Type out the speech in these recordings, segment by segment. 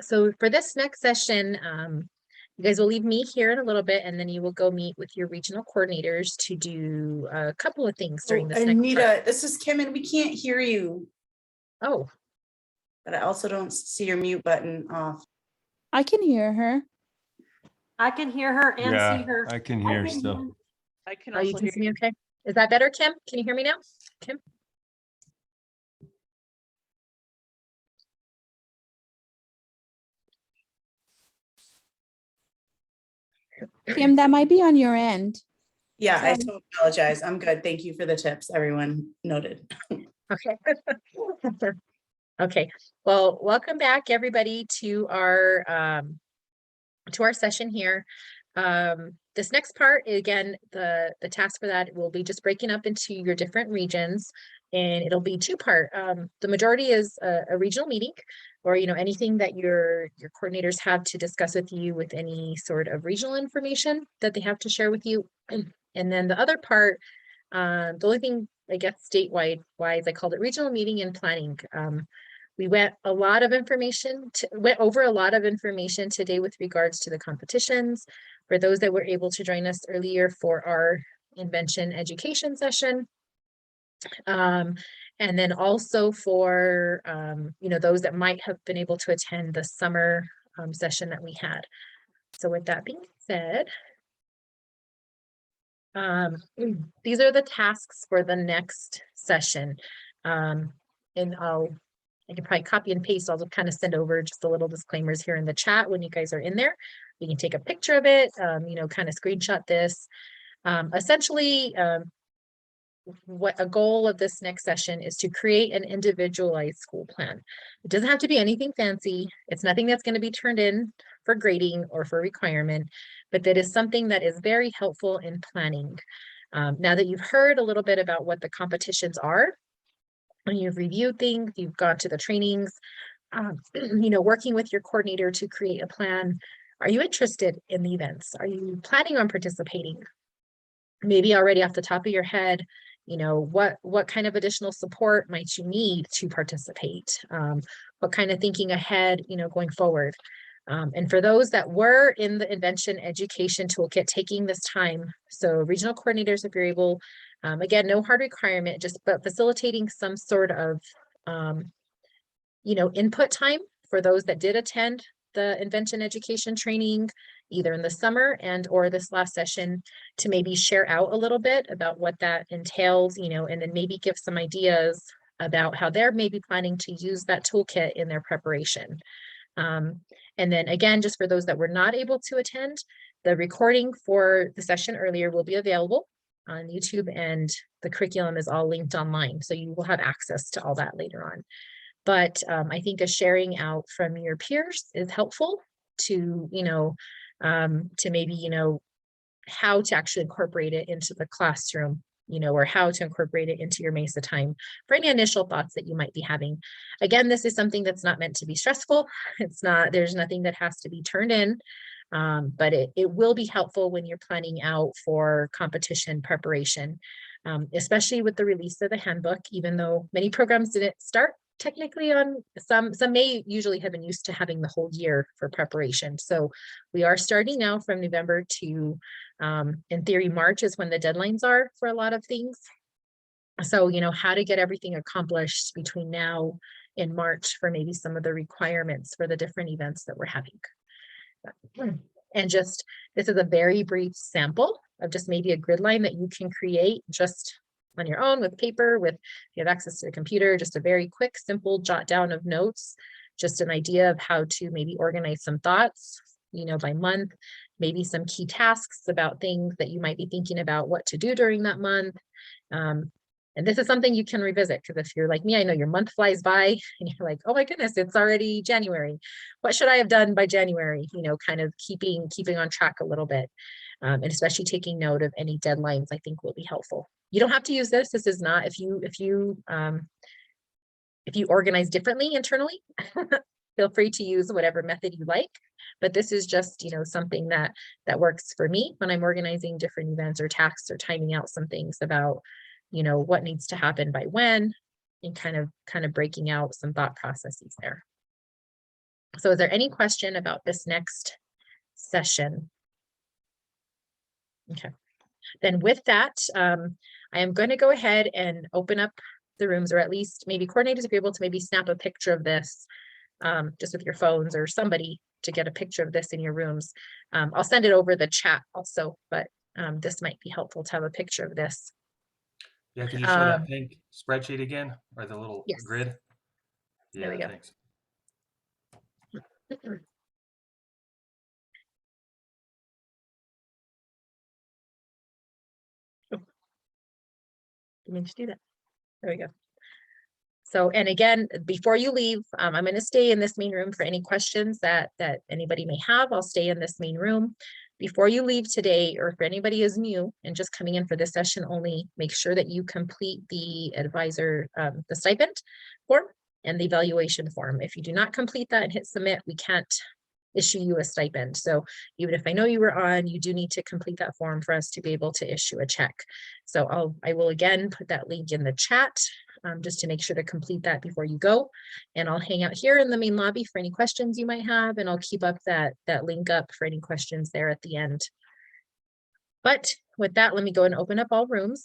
So for this next session, you guys will leave me here in a little bit, and then you will go meet with your regional coordinators to do a couple of things during this next part. Anita, this is Kim, and we can't hear you. Oh, But I also don't see your mute button off. I can hear her. I can hear her and see her. I can hear still. I can you also can hear see me okay? Is that better, Kim? Can you hear me now? Kim? Kim, that might be on your end. Yeah, I so apologize. I'm good. Thank you for the tips. Everyone noted. Okay. Okay. Well, welcome back everybody to our session here. This next part, again, the task for that will be just breaking up into your different regions, and it'll be two-part. The majority is a regional meeting, or anything that your coordinators have to discuss with you with any sort of regional information that they have to share with you. And then the other part, the only thing, I guess, statewide wise, I called it regional meeting and planning. We went over a lot of information today with regards to the competitions. For those that were able to join us earlier for our invention education session. And then also for, those that might have been able to attend the summer session that we had. So with that being said, these are the tasks for the next session. And I can probably copy and paste. I'll just kind of send over just a little disclaimers here in the chat when you guys are in there. You can take a picture of it, kind of screenshot this. Essentially, what a goal of this next session is to create an individualized school plan. It doesn't have to be anything fancy. It's nothing that's going to be turned in for grading or for requirement, but that is something that is very helpful in planning. Now that you've heard a little bit about what the competitions are, when you've reviewed things, you've gone to the trainings, working with your coordinator to create a plan. Are you interested in the events? Are you planning on participating? Maybe already off the top of your head, what kind of additional support might you need to participate? What kind of thinking ahead, going forward? And for those that were in the invention education toolkit taking this time, so regional coordinators, if you're able, again, no hard requirement, but facilitating some sort of, input time for those that did attend the invention education training, either in the summer or this last session, to maybe share out a little bit about what that entails, and then maybe give some ideas about how they're maybe planning to use that toolkit in their preparation. And then again, just for those that were not able to attend, the recording for the session earlier will be available on YouTube, and the curriculum is all linked online. So you will have access to all that later on. But I think a sharing out from your peers is helpful to, to maybe, how to actually incorporate it into the classroom, or how to incorporate it into your MESA time for any initial thoughts that you might be having. Again, this is something that's not meant to be stressful. There's nothing that has to be turned in, but it will be helpful when you're planning out for competition preparation, especially with the release of the handbook, even though many programs didn't start technically on some may usually have been used to having the whole year for preparation. So we are starting now from November to, in theory, March is when the deadlines are for a lot of things. So, how to get everything accomplished between now and March for maybe some of the requirements for the different events that we're having. And just, this is a very brief sample of just maybe a grid line that you can create just on your own with paper, if you have access to a computer, just a very quick, simple jot down of notes, just an idea of how to maybe organize some thoughts, by month, maybe some key tasks about things that you might be thinking about what to do during that month. And this is something you can revisit, because if you're like me, I know your month flies by and you're like, oh my goodness, it's already January. What should I have done by January? Kind of keeping on track a little bit. And especially taking note of any deadlines, I think will be helpful. You don't have to use this. This is not, if you organize differently internally, feel free to use whatever method you like. But this is just, something that works for me when I'm organizing different events or tasks or timing out some things about, what needs to happen by when, and kind of breaking out some thought processes there. So is there any question about this next session? Okay, then with that, I am going to go ahead and open up the rooms, or at least maybe coordinators, if you're able to maybe snap a picture of this just with your phones or somebody to get a picture of this in your rooms. I'll send it over the chat also, but this might be helpful to have a picture of this. Yeah, could you show that pink spreadsheet again, or the little Yes. grid? There we Yeah, go. thanks. Didn't mean to do that. There we go. So, and again, before you leave, I'm going to stay in this main room for any questions that anybody may have. I'll stay in this main room. Before you leave today, or if anybody is new and just coming in for this session only, make sure that you complete the advisor, the stipend form and the evaluation form. If you do not complete that and hit submit, we can't issue you a stipend. So even if I know you were on, you do need to complete that form for us to be able to issue a check. So I will again put that link in the chat just to make sure to complete that before you go. And I'll hang out here in the main lobby for any questions you might have, and I'll keep up that link up for any questions there at the end. But with that, let me go and open up all rooms.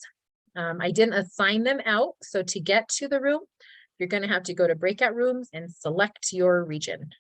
I didn't assign them out. So to get to the room, you're going to have to go to breakout rooms and select your region.